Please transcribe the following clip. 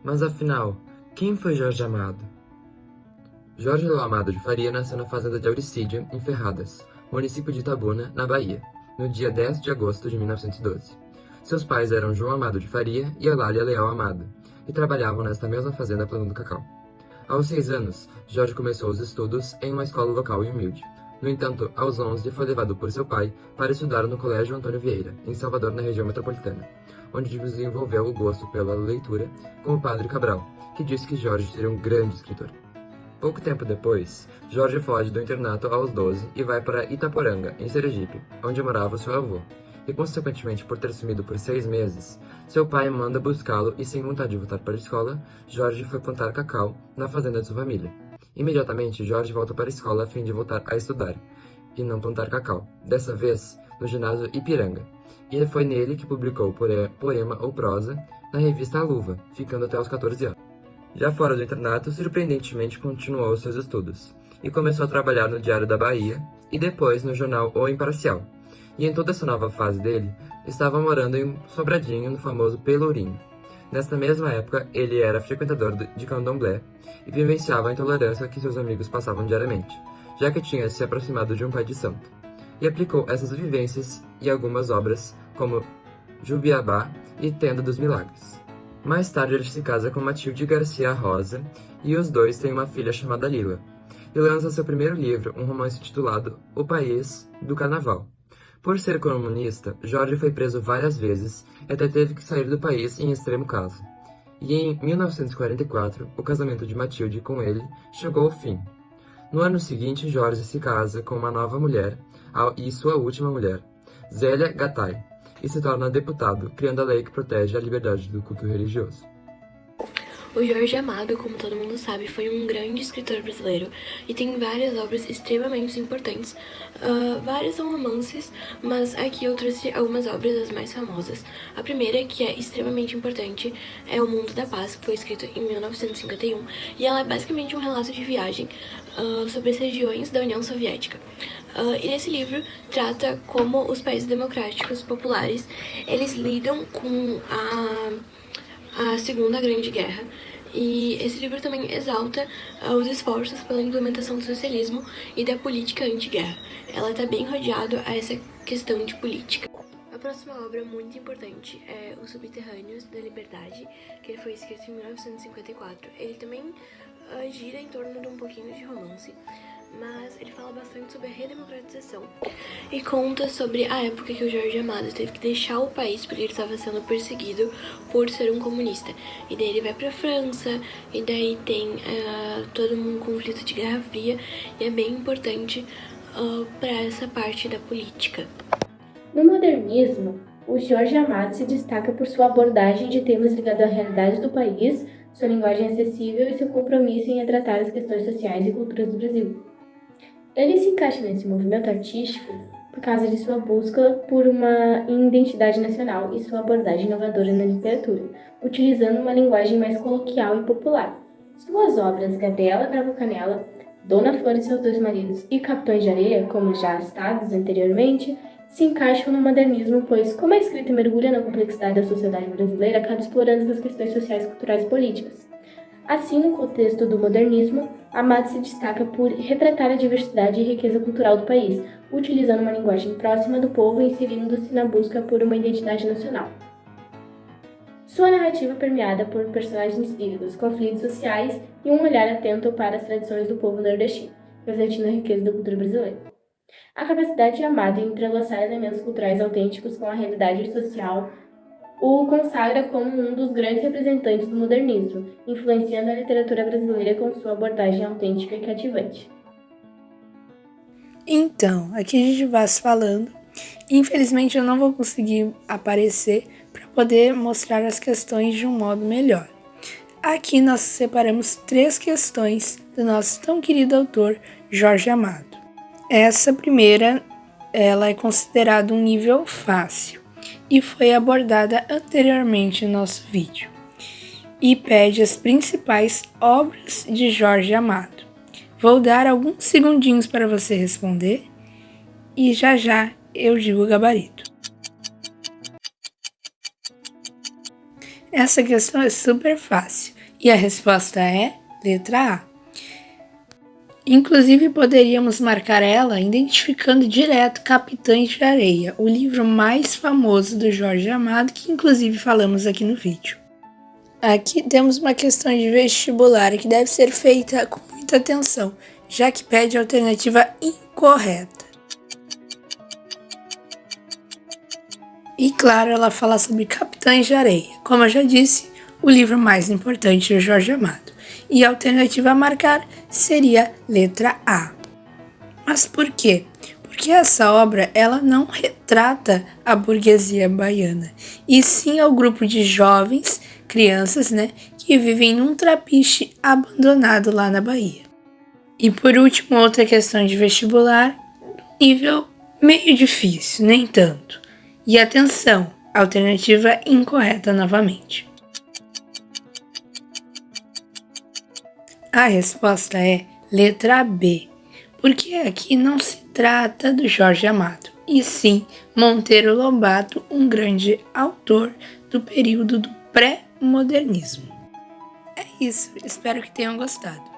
Mas afinal, quem foi Jorge Amado? Jorge Amado de Faria nasceu na fazenda de Auricídio, em Ferradas, município de Itabuna, na Bahia, no dia 10 de agosto de 1912. Seus pais eram João Amado de Faria e Eulália Leal Amado, e trabalhavam nesta mesma fazenda plantando cacau. Aos 6 anos, Jorge começou os estudos em uma escola local e humilde. No entanto, aos 11 foi levado por seu pai para estudar no Colégio Antônio Vieira, em Salvador, na região metropolitana, onde desenvolveu o gosto pela leitura com o padre Cabral, que disse que Jorge seria um grande escritor. Pouco tempo depois, Jorge foge do internato aos 12 e vai para Itaporanga, em Sergipe, onde morava seu avô. E, consequentemente, por ter sumido por 6 meses, seu pai manda buscá-lo e, sem vontade de voltar para a escola, Jorge foi plantar cacau na fazenda de sua família. Imediatamente, Jorge volta para a escola a fim de voltar a estudar, e não plantar cacau, dessa vez no ginásio Ipiranga. E foi nele que publicou poema ou prosa na revista A Luva, ficando até os 14 anos. Já fora do internato, surpreendentemente continuou seus estudos, e começou a trabalhar no Diário da Bahia, e depois no jornal O Imparcial. E em toda essa nova fase dele, estava morando em Sobradinho, no famoso Pelourinho. Nesta mesma época, ele era frequentador de candomblé e vivenciava a intolerância que seus amigos passavam diariamente, já que tinha se aproximado de um pai de santo. E aplicou essas vivências em algumas obras, como Jubiabá e Tenda dos Milagres. Mais tarde ele se casa com Matilde Garcia Rosa e os dois têm uma filha chamada Lila. E lança seu primeiro livro, um romance titulado O País do Carnaval. Por ser comunista, Jorge foi preso várias vezes e até teve que sair do país em extremo caso. E em 1944, o casamento de Matilde com ele chegou ao fim. No ano seguinte, Jorge se casa com uma nova mulher, e sua última mulher, Zélia Gattai, e se torna deputado, criando a lei que protege a liberdade do culto religioso. O Jorge Amado, como todo mundo sabe, foi um grande escritor brasileiro e tem várias obras extremamente importantes. Várias são romances, mas aqui eu trouxe algumas obras das mais famosas. A primeira, que é extremamente importante, é O Mundo da Paz, que foi escrito em 1951, e ela é basicamente um relato de viagem sobre as regiões da União Soviética. E nesse livro trata como os países democráticos populares eles lidam com a Segunda Grande Guerra. E esse livro também exalta os esforços pela implementação do socialismo e da política anti-guerra. Ela está bem rodeada a essa questão de política. A próxima obra muito importante é Os Subterrâneos da Liberdade, que ele foi escrito em 1954. Ele também gira em torno de um pouquinho de romance, mas ele fala bastante sobre a redemocratização e conta sobre a época que o Jorge Amado teve que deixar o país porque ele estava sendo perseguido por ser um comunista. E daí ele vai pra França, e daí tem todo um conflito de Guerra Fria, e é bem importante para essa parte da política. No modernismo, o Jorge Amado se destaca por sua abordagem de temas ligados à realidade do país, sua linguagem acessível e seu compromisso em retratar as questões sociais e culturais do Brasil. Ele se encaixa nesse movimento artístico por causa de sua busca por uma identidade nacional e sua abordagem inovadora na literatura, utilizando uma linguagem mais coloquial e popular. Suas obras Gabriela Cravo Canela, Dona Flor e seus dois maridos e Capitães de Areia, como já citados anteriormente, se encaixam no modernismo, pois, como a escrita mergulha na complexidade da sociedade brasileira, acaba explorando essas questões sociais, culturais e políticas. Assim, no contexto do modernismo, Amado se destaca por retratar a diversidade e riqueza cultural do país, utilizando uma linguagem próxima do povo e inserindo-se na busca por uma identidade nacional. Sua narrativa é permeada por personagens vívidos, conflitos sociais e um olhar atento para as tradições do povo nordestino, refletindo a riqueza da cultura brasileira. A capacidade de Amado em entrelaçar elementos culturais autênticos com a realidade social o consagra como um dos grandes representantes do modernismo, influenciando a literatura brasileira com sua abordagem autêntica e cativante. Então, aqui a gente vai se falando. Infelizmente eu não vou conseguir aparecer para poder mostrar as questões de um modo melhor. Aqui nós separamos 3 questões do nosso tão querido autor Jorge Amado. Essa primeira, ela é considerada um nível fácil e foi abordada anteriormente no nosso vídeo. E pede as principais obras de Jorge Amado. Vou dar alguns segundinhos para você responder e já já eu digo o gabarito. Essa questão é super fácil. E a resposta é letra A. Inclusive, poderíamos marcar ela identificando direto Capitães de Areia, o livro mais famoso do Jorge Amado, que inclusive falamos aqui no vídeo. Aqui temos uma questão de vestibular que deve ser feita com muita atenção, já que pede a alternativa incorreta. E claro, ela fala sobre Capitães de Areia, como eu já disse, o livro mais importante do Jorge Amado. E a alternativa a marcar seria letra A. Mas por quê? Porque essa obra ela não retrata a burguesia baiana, e sim ao grupo de jovens, crianças, que vivem num trapiche abandonado lá na Bahia. E por último, outra questão de vestibular, nível meio difícil, nem tanto. E atenção, alternativa incorreta novamente. A resposta é letra B, porque aqui não se trata do Jorge Amado, e sim Monteiro Lobato, um grande autor do período do pré-modernismo. É isso, espero que tenham gostado.